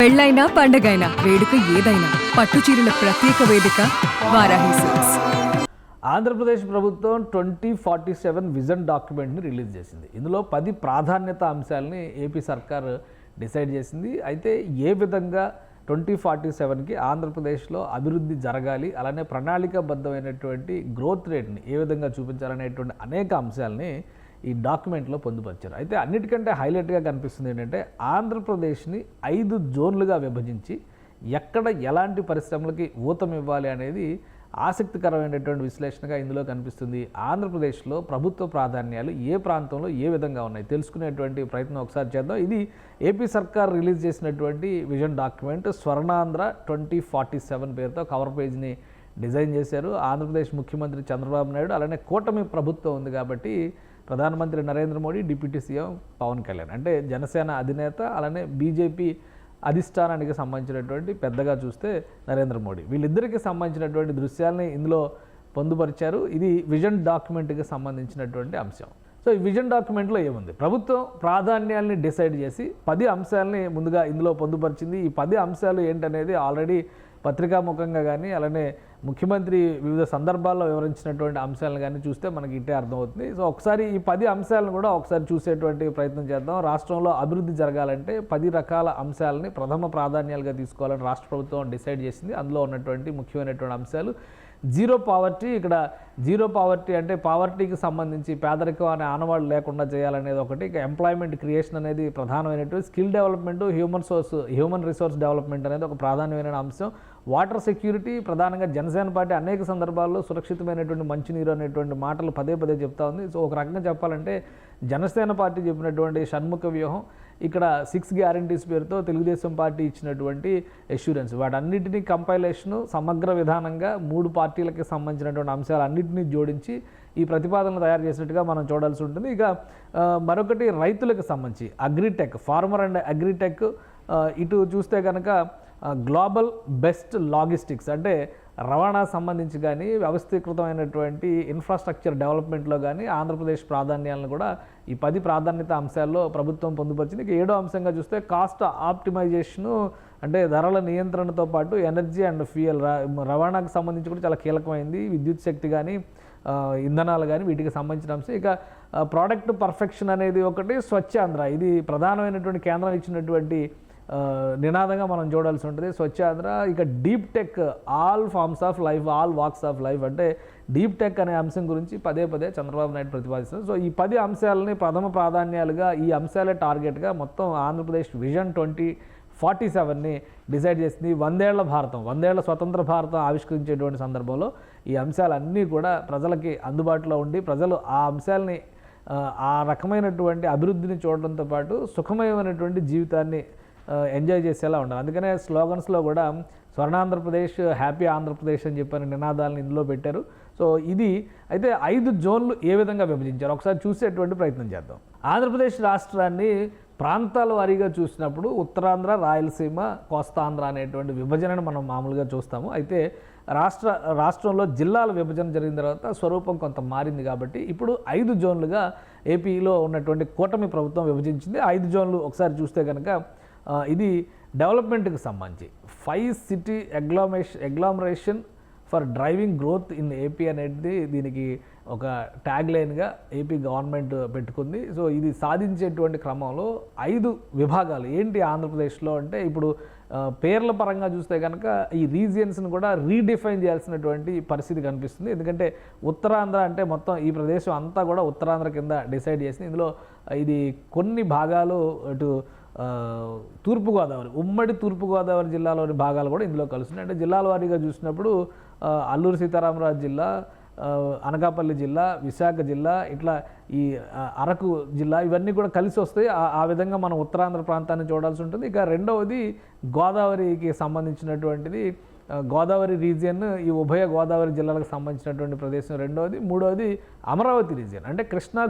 పెళ్ళైనా పండగైనా వేడుక ఏదైనా పట్టు చీరల ప్రత్యేక వేదిక వారాహి సిల్క్స్. ఆంధ్రప్రదేశ్ ప్రభుత్వం 2047 విజన్ డాక్యుమెంట్ని రిలీజ్ చేసింది. ఇందులో 10 ప్రాధాన్యత అంశాలని ఏపీ సర్కార్ డిసైడ్ చేసింది. అయితే ఏ విధంగా 2047కి ఆంధ్రప్రదేశ్లో అభివృద్ధి జరగాలి, అలానే ప్రణాళికాబద్ధమైనటువంటి గ్రోత్ రేట్ని ఏ విధంగా చూపించాలనేటువంటి అనేక అంశాలని ఈ డాక్యుమెంట్లో పొందుపరిచారు. అయితే అన్నిటికంటే హైలైట్గా కనిపిస్తుంది ఏంటంటే ఆంధ్రప్రదేశ్ని 5 జోన్లుగా విభజించి ఎక్కడ ఎలాంటి పరిశ్రమలకి ఊతం ఇవ్వాలి అనేది ఆసక్తికరమైనటువంటి విశ్లేషణగా ఇందులో కనిపిస్తుంది. ఆంధ్రప్రదేశ్లో ప్రభుత్వ ప్రాధాన్యాలు ఏ ప్రాంతంలో ఏ విధంగా ఉన్నాయి తెలుసుకునేటువంటి ప్రయత్నం ఒకసారి చేద్దాం. ఇది ఏపీ సర్కార్ రిలీజ్ చేసినటువంటి విజన్ డాక్యుమెంట్. స్వర్ణాంధ్ర 2047 పేరుతో కవర్ పేజ్ని డిజైన్ చేశారు. ఆంధ్రప్రదేశ్ ముఖ్యమంత్రి చంద్రబాబు నాయుడు, అలానే కూటమి ప్రభుత్వం ఉంది కాబట్టి ప్రధానమంత్రి నరేంద్ర మోడీ, డిప్యూటీ సీఎం పవన్ కళ్యాణ్, అంటే జనసేన అధినేత, అలానే బీజేపీ అధిష్టానానికి సంబంధించినటువంటి పెద్దగా చూస్తే నరేంద్ర మోడీ, వీళ్ళిద్దరికీ సంబంధించినటువంటి దృశ్యాలని ఇందులో పొందుపరిచారు. ఇది విజన్ డాక్యుమెంట్కి సంబంధించినటువంటి అంశం. సో ఈ విజన్ డాక్యుమెంట్లో ఏముంది? ప్రభుత్వం ప్రాధాన్యాల్ని డిసైడ్ చేసి 10 అంశాలని ముందుగా ఇందులో పొందుపరిచింది. ఈ 10 అంశాలు ఏంటనేది ఆల్రెడీ పత్రికాముఖంగా కానీ, అలానే ముఖ్యమంత్రి వివిధ సందర్భాల్లో వివరించినటువంటి అంశాలను కానీ చూస్తే మనకి ఇట్టే అర్థమవుతుంది. సో ఒకసారి ఈ 10 అంశాలను కూడా ఒకసారి చూసేటువంటి ప్రయత్నం చేద్దాం. రాష్ట్రంలో అభివృద్ధి జరగాలంటే 10 రకాల అంశాలని ప్రథమ ప్రాధాన్యాలుగా తీసుకోవాలని రాష్ట్ర ప్రభుత్వం డిసైడ్ చేసింది. అందులో ఉన్నటువంటి ముఖ్యమైనటువంటి అంశాలు జీరో పావర్టీ. ఇక్కడ జీరో పావర్టీ అంటే పావర్టీకి సంబంధించి పేదరికం అనే ఆనవాళ్ళు లేకుండా చేయాలనేది ఒకటి. ఇక ఎంప్లాయ్మెంట్ క్రియేషన్ అనేది ప్రధానమైనటువంటి, skill development, human resource development అనేది ఒక ప్రాధాన్యమైన అంశం. వాటర్ సెక్యూరిటీ, ప్రధానంగా జనసేన పార్టీ అనేక సందర్భాల్లో సురక్షితమైనటువంటి మంచినీరు అనేటువంటి మాటలు పదే పదే చెప్తా ఉంది. సో ఒక రకంగా చెప్పాలంటే జనసేన పార్టీ చెప్పినటువంటి షణ్ముఖ వ్యూహం, ఇక్కడ 6 గ్యారంటీస్ పేరుతో తెలుగుదేశం పార్టీ ఇచ్చినటువంటి అష్యూరెన్స్, వాటన్నిటినీ కంపైలేషను సమగ్ర విధానంగా 3 పార్టీలకి సంబంధించినటువంటి అంశాలు అన్నింటినీ జోడించి ఈ ప్రతిపాదనలు తయారు చేసినట్టుగా మనం చూడాల్సి ఉంటుంది. ఇక మరొకటి రైతులకు సంబంధించి అగ్రిటెక్, ఫార్మర్ అండ్ అగ్రిటెక్. ఇటు చూస్తే కనుక గ్లోబల్ బెస్ట్ లాజిస్టిక్స్, అంటే రవాణా సంబంధించి కానీ వ్యవస్థీకృతమైనటువంటి ఇన్ఫ్రాస్ట్రక్చర్ డెవలప్మెంట్లో కానీ ఆంధ్రప్రదేశ్ ప్రాధాన్యాలను కూడా ఈ 10 ప్రాధాన్యత అంశాల్లో ప్రభుత్వం పొందుపరిచింది. ఇక 7వ అంశంగా చూస్తే కాస్ట్ ఆప్టిమైజేషను, అంటే ధరల నియంత్రణతో పాటు ఎనర్జీ అండ్ ఫ్యూయల్, రవాణాకు సంబంధించి కూడా చాలా కీలకమైంది. విద్యుత్ శక్తి కానీ, ఇంధనాలు కానీ, వీటికి సంబంధించిన అంశం. ఇక ప్రోడక్ట్ పర్ఫెక్షన్ అనేది ఒకటి. స్వచ్ఛాంధ్ర, ఇది ప్రధానమైనటువంటి కేంద్రం ఇచ్చినటువంటి నినాదంగా మనం చూడాల్సి ఉంటుంది, స్వచ్ఛాంధ్ర. ఇక deep tech, all forms of life, all walks of life, అంటే డీప్ టెక్ అనే అంశం గురించి పదే పదే చంద్రబాబు నాయుడు ప్రతిపాదిస్తారు. సో ఈ 10 అంశాలని ప్రథమ ప్రాధాన్యాలుగా, ఈ అంశాలే టార్గెట్గా మొత్తం ఆంధ్రప్రదేశ్ విజన్ 2047ని డిసైడ్ చేసింది. 100 ఏళ్ల భారతం, 100 ఏళ్ల స్వతంత్ర భారతం ఆవిష్కరించేటువంటి సందర్భంలో ఈ అంశాలన్నీ కూడా ప్రజలకి అందుబాటులో ఉండి ప్రజలు ఆ అంశాలని, ఆ రకమైనటువంటి అభివృద్ధిని చూడడంతో పాటు సుఖమయమైనటువంటి జీవితాన్ని ఎంజాయ్ చేసేలా ఉండాలి. అందుకనే స్లోగన్స్లో కూడా స్వర్ణాంధ్రప్రదేశ్, హ్యాపీ ఆంధ్రప్రదేశ్ అని చెప్పిన నినాదాలను ఇందులో పెట్టారు. సో ఇది అయితే 5 జోన్లు ఏ విధంగా విభజించారు ఒకసారి చూసేటువంటి ప్రయత్నం చేద్దాం. ఆంధ్రప్రదేశ్ రాష్ట్రాన్ని ప్రాంతాల వారీగా చూసినప్పుడు ఉత్తరాంధ్ర, రాయలసీమ, కోస్తాంధ్ర అనేటువంటి విభజనను మనం మామూలుగా చూస్తాము. అయితే రాష్ట్రంలో జిల్లాల విభజన జరిగిన తర్వాత స్వరూపం కొంత మారింది కాబట్టి ఇప్పుడు 5 జోన్లుగా ఏపీలో ఉన్నటువంటి కూటమి ప్రభుత్వం విభజించింది. 5 జోన్లు ఒకసారి చూస్తే కనుక ఇది డెవలప్మెంట్కి సంబంధించి 5 city agglomeration for driving growth in AP అనేది దీనికి ఒక ట్యాగ్ లైన్గా ఏపీ గవర్నమెంట్ పెట్టుకుంది. సో ఇది సాధించేటువంటి క్రమంలో 5 విభాగాలు ఏంటి ఆంధ్రప్రదేశ్లో అంటే, ఇప్పుడు పేర్ల పరంగా చూస్తే కనుక ఈ రీజియన్స్ని కూడా రీడిఫైన్ చేయాల్సినటువంటి పరిస్థితి కనిపిస్తుంది. ఎందుకంటే ఉత్తరాంధ్ర అంటే మొత్తం ఈ ప్రదేశం అంతా కూడా ఉత్తరాంధ్ర కింద డిసైడ్ చేసింది. ఇందులో ఇది కొన్ని భాగాలు అటు తూర్పుగోదావరి, ఉమ్మడి తూర్పుగోదావరి జిల్లాలోని భాగాలు కూడా ఇందులో కలుస్తున్నాయి. అంటే జిల్లాల వారీగా చూసినప్పుడు అల్లూరు సీతారామరాజు జిల్లా, అనకాపల్లి జిల్లా, విశాఖ జిల్లా, ఇట్లా ఈ అరకు జిల్లా, ఇవన్నీ కూడా కలిసి వస్తాయి. ఆ విధంగా మనం ఉత్తరాంధ్ర ప్రాంతాన్ని చూడాల్సి ఉంటుంది. ఇక రెండవది గోదావరికి సంబంధించినటువంటిది, గోదావరి రీజియన్, ఈ ఉభయ గోదావరి జిల్లాలకు సంబంధించినటువంటి ప్రదేశం రెండవది. మూడవది అమరావతి రీజియన్, అంటే కృష్ణా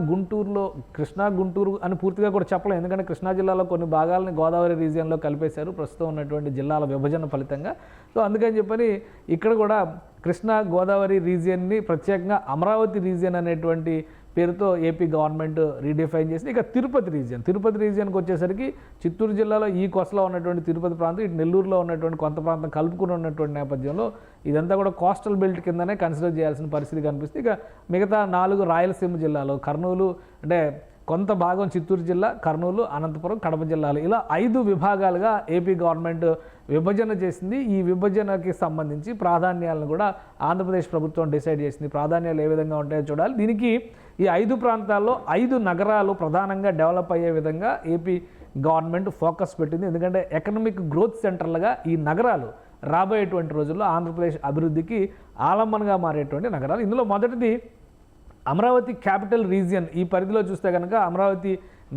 గుంటూరు అని పూర్తిగా కూడా చెప్పలేం, ఎందుకంటే కృష్ణా జిల్లాలో కొన్ని భాగాలని గోదావరి రీజియన్లో కలిపేశారు ప్రస్తుతం ఉన్నటువంటి జిల్లాల విభజన ఫలితంగా. సో అందుకని చెప్పని ఇక్కడ కూడా కృష్ణా గోదావరి రీజియన్ని ప్రత్యేకంగా అమరావతి రీజియన్ అనేటువంటి పేరుతో ఏపీ గవర్నమెంట్ రీడిఫైన్ చేసింది. ఇక తిరుపతి రీజియన్కి వచ్చేసరికి చిత్తూరు జిల్లాలో ఈ కొసలో ఉన్నటువంటి తిరుపతి ప్రాంతం, ఇటు నెల్లూరులో ఉన్నటువంటి కొంత ప్రాంతం కలుపుకుని ఉన్నటువంటి నేపథ్యంలో ఇదంతా కూడా కోస్టల్ బెల్ట్ కిందనే కన్సిడర్ చేయాల్సిన పరిస్థితి కనిపిస్తుంది. ఇక మిగతా 4 రాయలసీమ జిల్లాలో కర్నూలు అంటే కొంత భాగం చిత్తూరు జిల్లా, కర్నూలు, అనంతపురం, కడప జిల్లాలు ఇలా 5 విభాగాలుగా ఏపీ గవర్నమెంట్ విభజన చేసింది. ఈ విభజనకి సంబంధించి ప్రాధాన్యాలను కూడా ఆంధ్రప్రదేశ్ ప్రభుత్వం డిసైడ్ చేసింది. ప్రాధాన్యాలు ఏ విధంగా ఉంటాయో చూడాలి. దీనికి ఈ 5 ప్రాంతాల్లో 5 నగరాలు ప్రధానంగా డెవలప్ అయ్యే విధంగా ఏపీ గవర్నమెంట్ ఫోకస్ పెట్టింది. ఎందుకంటే ఎకనామిక్ గ్రోత్ సెంటర్లుగా ఈ నగరాలు రాబోయేటువంటి రోజుల్లో ఆంధ్రప్రదేశ్ అభివృద్ధికి ఆలంబనగా మారేటువంటి నగరాలు. ఇందులో మొదటిది అమరావతి క్యాపిటల్ రీజియన్. ఈ పరిధిలో చూస్తే కనుక అమరావతి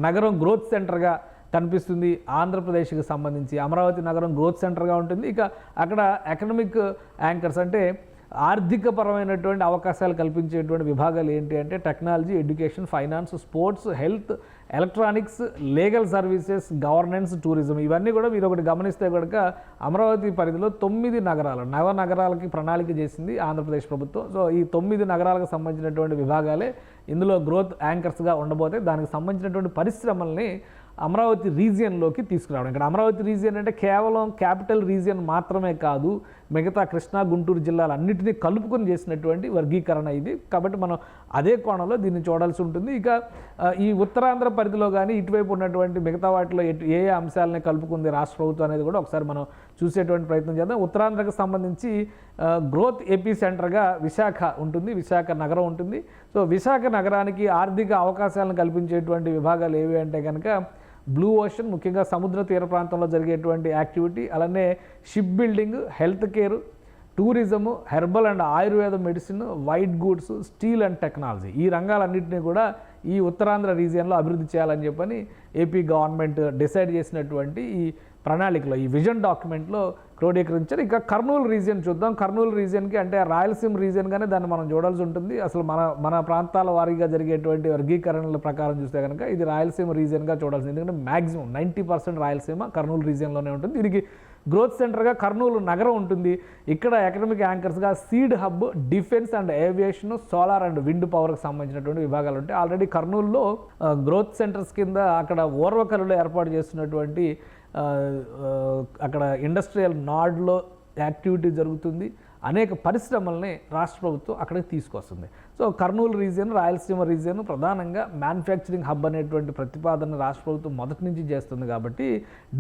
నగరం గ్రోత్ సెంటర్గా కనిపిస్తుంది. ఆంధ్రప్రదేశ్కి సంబంధించి అమరావతి నగరం గ్రోత్ సెంటర్గా ఉంటుంది. ఇక అక్కడ ఎకనామిక్ యాంకర్స్ అంటే ఆర్థికపరమైనటువంటి అవకాశాలు కల్పించేటువంటి విభాగాలు ఏంటి అంటే technology, education, finance, sports, health, electronics, legal services, governance, tourism ఇవన్నీ కూడా మీరు ఒకటి గమనిస్తే కనుక అమరావతి పరిధిలో 9 నగరాలు నగరాలకి ప్రణాళిక చేసింది ఆంధ్రప్రదేశ్ ప్రభుత్వం. సో ఈ 9 నగరాలకు సంబంధించినటువంటి విభాగాలే ఇందులో గ్రోత్ యాంకర్స్గా ఉండబోతాయి. దానికి సంబంధించినటువంటి పరిశ్రమల్ని అమరావతి రీజియన్లోకి తీసుకురావడం. ఇక్కడ అమరావతి రీజియన్ అంటే కేవలం క్యాపిటల్ రీజియన్ మాత్రమే కాదు, మిగతా కృష్ణా, గుంటూరు జిల్లాలన్నింటినీ కలుపుకొని చేసినటువంటి వర్గీకరణ ఇది. కాబట్టి మనం అదే కోణంలో దీన్ని చూడాల్సి ఉంటుంది. ఇక ఈ ఉత్తరాంధ్ర పరిధిలో కానీ ఇటువైపు ఉన్నటువంటి మిగతా వాటిలో ఏ అంశాలని కలుపుకుంది రాష్ట్ర ప్రభుత్వం అనేది కూడా ఒకసారి మనం చూసేటువంటి ప్రయత్నం చేద్దాం. ఉత్తరాంధ్రకు సంబంధించి గ్రోత్ ఏపీ సెంటర్గా విశాఖ ఉంటుంది, విశాఖ నగరం ఉంటుంది. సో విశాఖ నగరానికి ఆర్థిక అవకాశాలను కల్పించేటువంటి విభాగాలు ఏవి అంటే కనుక బ్లూ ఓషన్, ముఖ్యంగా సముద్ర తీర ప్రాంతంలో జరిగేటువంటి యాక్టివిటీ, అలానే ship building, health care, tourism, herbal and Ayurveda medicine, white goods, steel and technology ఈ రంగాలన్నింటినీ కూడా ఈ ఉత్తరాంధ్ర రీజియన్లో అభివృద్ధి చేయాలని చెప్పని ఏపీ గవర్నమెంట్ డిసైడ్ చేసినటువంటి ఈ ప్రణాళికలో, ఈ విజన్ డాక్యుమెంట్లో క్రోడీకరించారు. ఇక కర్నూలు రీజియన్ చూద్దాం. కర్నూలు రీజియన్కి అంటే రాయలసీమ రీజియన్గానే దాన్ని మనం చూడాల్సి ఉంటుంది. అసలు మన ప్రాంతాల వారీగా జరిగేటువంటి వర్గీకరణల ప్రకారం చూస్తే కనుక ఇది రాయలసీమ రీజియన్గా చూడాల్సింది. ఎందుకంటే మ్యాక్సిమం 90% రాయలసీమ కర్నూలు రీజియన్లోనే ఉంటుంది. దీనికి గ్రోత్ సెంటర్గా కర్నూలు నగరం ఉంటుంది. ఇక్కడ ఎకనామిక్ యాంకర్స్గా seed hub, defence and aviation, solar and wind పవర్కి సంబంధించినటువంటి విభాగాలు ఉంటాయి. ఆల్రెడీ కర్నూలులో గ్రోత్ సెంటర్స్ కింద అక్కడ ఓర్వకల్లులో ఏర్పాటు చేస్తున్నటువంటి అక్కడ ఇండస్ట్రియల్ నాడ్లో యాక్టివిటీ జరుగుతుంది. అనేక పరిశ్రమల్ని రాష్ట్ర ప్రభుత్వం అక్కడికి తీసుకొస్తుంది. So Kurnool region, Rayalaseema region ప్రధానంగా మ్యానుఫ్యాక్చరింగ్ హబ్ అనేటువంటి ప్రతిపాదన రాష్ట్ర ప్రభుత్వం మొదటి నుంచి చేస్తుంది. కాబట్టి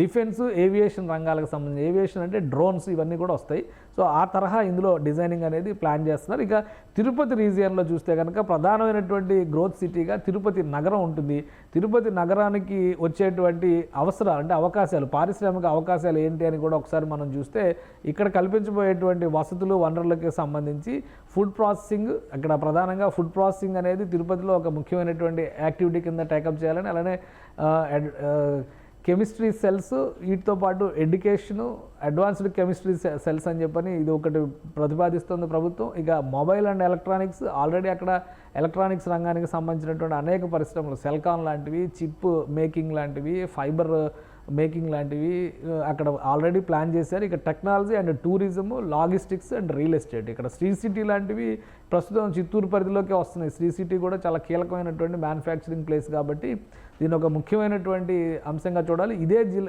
డిఫెన్స్, ఏవియేషన్ రంగాలకు సంబంధించి, ఏవియేషన్ అంటే డ్రోన్స్ ఇవన్నీ కూడా వస్తాయి. సో ఆ తరహా ఇందులో డిజైనింగ్ అనేది ప్లాన్ చేస్తున్నారు. ఇక తిరుపతి రీజియన్లో చూస్తే కనుక ప్రధానమైనటువంటి గ్రోత్ సిటీగా తిరుపతి నగరం ఉంటుంది. తిరుపతి నగరానికి వచ్చేటువంటి అవసరాలు అంటే అవకాశాలు, పారిశ్రామిక అవకాశాలు ఏంటి అని కూడా ఒకసారి మనం చూస్తే ఇక్కడ కల్పించబోయేటువంటి వసతులు, వనరులకి సంబంధించి ఫుడ్ ప్రాసెసింగ్, అక్కడ ప్రధానంగా ఫుడ్ ప్రాసెసింగ్ అనేది తిరుపతిలో ఒక ముఖ్యమైనటువంటి యాక్టివిటీ కింద టేకప్ చేయాలని, అలానే కెమిస్ట్రీ సెల్స్, వీటితో పాటు ఎడ్యుకేషను, అడ్వాన్స్డ్ కెమిస్ట్రీ సెల్స్ అని చెప్పని ఇది ఒకటి ప్రతిపాదిస్తుంది ప్రభుత్వం. ఇక మొబైల్ అండ్ ఎలక్ట్రానిక్స్, ఆల్రెడీ అక్కడ ఎలక్ట్రానిక్స్ రంగానికి సంబంధించినటువంటి అనేక పరిశ్రమలు, సెల్కాన్ లాంటివి, చిప్ మేకింగ్ లాంటివి, ఫైబర్ మేకింగ్ లాంటివి అక్కడ ఆల్రెడీ ప్లాన్ చేశారు. ఇక technology and tourism, logistics and real estate, ఇక్కడ శ్రీ సిటీ లాంటివి ప్రస్తుతం చిత్తూరు పరిధిలోకి వస్తున్నాయి. శ్రీ సిటీ కూడా చాలా కీలకమైనటువంటి మ్యానుఫ్యాక్చరింగ్ ప్లేస్ కాబట్టి దీని ఒక ముఖ్యమైనటువంటి అంశంగా చూడాలి.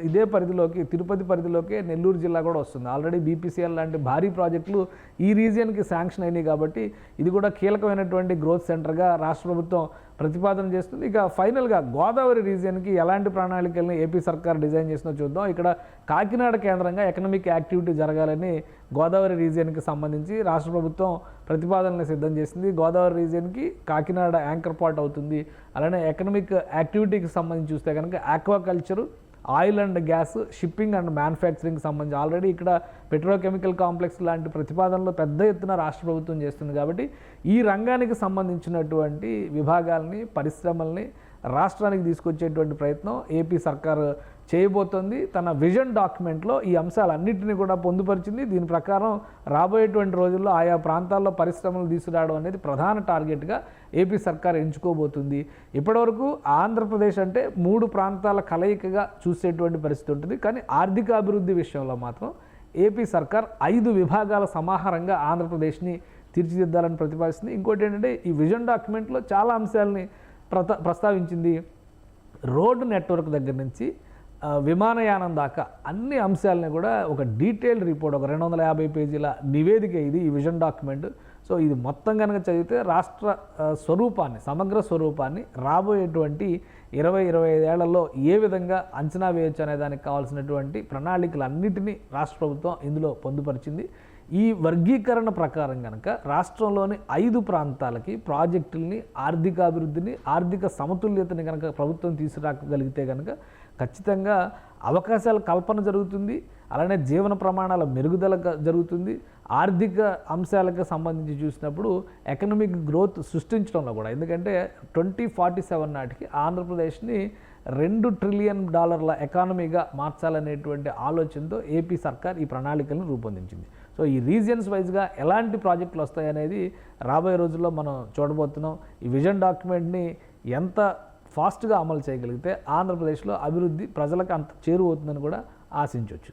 ఇదే పరిధిలోకి, తిరుపతి పరిధిలోకి నెల్లూరు జిల్లా కూడా వస్తుంది. ఆల్రెడీ బీపీసీఎల్ లాంటి భారీ ప్రాజెక్టులు ఈ రీజియన్కి శాంక్షన్ అయినాయి కాబట్టి ఇది కూడా కీలకమైనటువంటి గ్రోత్ సెంటర్గా రాష్ట్ర ప్రభుత్వం ప్రతిపాదన చేస్తుంది. ఇక ఫైనల్గా గోదావరి రీజియన్కి ఎలాంటి ప్రణాళికల్ని ఏపీ సర్కార్ డిజైన్ చేసిందో చూద్దాం. ఇక్కడ కాకినాడ కేంద్రంగా ఎకనామిక్ యాక్టివిటీ జరగాలని గోదావరి రీజియన్కి సంబంధించి రాష్ట్ర ప్రభుత్వం ప్రతిపాదనలు సిద్ధం చేసింది. గోదావరి రీజియన్కి కాకినాడ యాంకర్ పార్ట్ అవుతుంది. అలానే ఎకనామిక్ యాక్టివిటీకి సంబంధించి చూస్తే కనుక ఆక్వాకల్చరు, oil and gas, shipping and manufacturing సంబంధించి ఆల్రెడీ ఇక్కడ పెట్రోకెమికల్ కాంప్లెక్స్ లాంటి ప్రతిపాదనలు పెద్ద ఎత్తున రాష్ట్ర ప్రభుత్వం చేస్తుంది. కాబట్టి ఈ రంగానికి సంబంధించినటువంటి విభాగాల్ని, పరిశ్రమల్ని రాష్ట్రానికి తీసుకొచ్చేటువంటి ప్రయత్నం ఏపీ సర్కారు చేయబోతోంది. తన విజన్ డాక్యుమెంట్లో ఈ అంశాలన్నింటినీ కూడా పొందుపరిచింది. దీని ప్రకారం రాబోయేటువంటి రోజుల్లో ఆయా ప్రాంతాల్లో పరిశ్రమలు తీసుకురావడం అనేది ప్రధాన టార్గెట్గా ఏపీ సర్కార్ ఎంచుకోబోతుంది. ఇప్పటివరకు ఆంధ్రప్రదేశ్ అంటే 3 ప్రాంతాల కలయికగా చూసేటువంటి పరిస్థితి ఉంటుంది. కానీ ఆర్థిక అభివృద్ధి విషయంలో మాత్రం ఏపీ సర్కార్ 5 విభాగాల సమాహారంగా ఆంధ్రప్రదేశ్ని తీర్చిదిద్దాలని ప్రతిపాదిస్తుంది. ఇంకోటి ఏంటంటే ఈ విజన్ డాక్యుమెంట్లో చాలా అంశాలని ప్రస్తావించింది. రోడ్డు నెట్వర్క్ దగ్గర నుంచి విమానయానం దాకా అన్ని అంశాలని కూడా ఒక డీటెయిల్డ్ రిపోర్ట్, ఒక 250 పేజీల నివేదిక ఇది ఈ విజన్ డాక్యుమెంట్. సో ఇది మొత్తం కనుక చదివితే రాష్ట్ర స్వరూపాన్ని, సమగ్ర స్వరూపాన్ని రాబోయేటువంటి 20-25 ఏళ్లలో ఏ విధంగా అంచనా వేయొచ్చు అనే దానికి కావాల్సినటువంటి ప్రణాళికలన్నిటినీ రాష్ట్ర ప్రభుత్వం ఇందులో పొందుపరిచింది. ఈ వర్గీకరణ ప్రకారం కనుక రాష్ట్రంలోని 5 ప్రాంతాలకి ప్రాజెక్టుల్ని, ఆర్థికాభివృద్ధిని, ఆర్థిక సమతుల్యతని కనుక ప్రభుత్వం తీసుకురాగలిగితే కనుక ఖచ్చితంగా అవకాశాల కల్పన జరుగుతుంది, అలానే జీవన ప్రమాణాల మెరుగుదల జరుగుతుంది. ఆర్థిక అంశాలకు సంబంధించి చూసినప్పుడు ఎకనామిక్ గ్రోత్ సృష్టించడంలో కూడా, ఎందుకంటే 2047 నాటికి ఆంధ్రప్రదేశ్ని $2 ట్రిలియన్ ఎకానమీగా మార్చాలనేటువంటి ఆలోచనతో ఏపీ సర్కార్ ఈ ప్రణాళికలను రూపొందించింది. సో ఈ రీజియన్స్ వైజ్గా ఎలాంటి ప్రాజెక్టులు వస్తాయనేది రాబోయే రోజుల్లో మనం చూడబోతున్నాం. ఈ విజన్ డాక్యుమెంట్ని ఎంత ఫాస్ట్గా అమలు చేయగలిగితే ఆంధ్రప్రదేశ్లో అభివృద్ధి ప్రజలకు అంత చేరువవుతుందని కూడా ఆశించవచ్చు.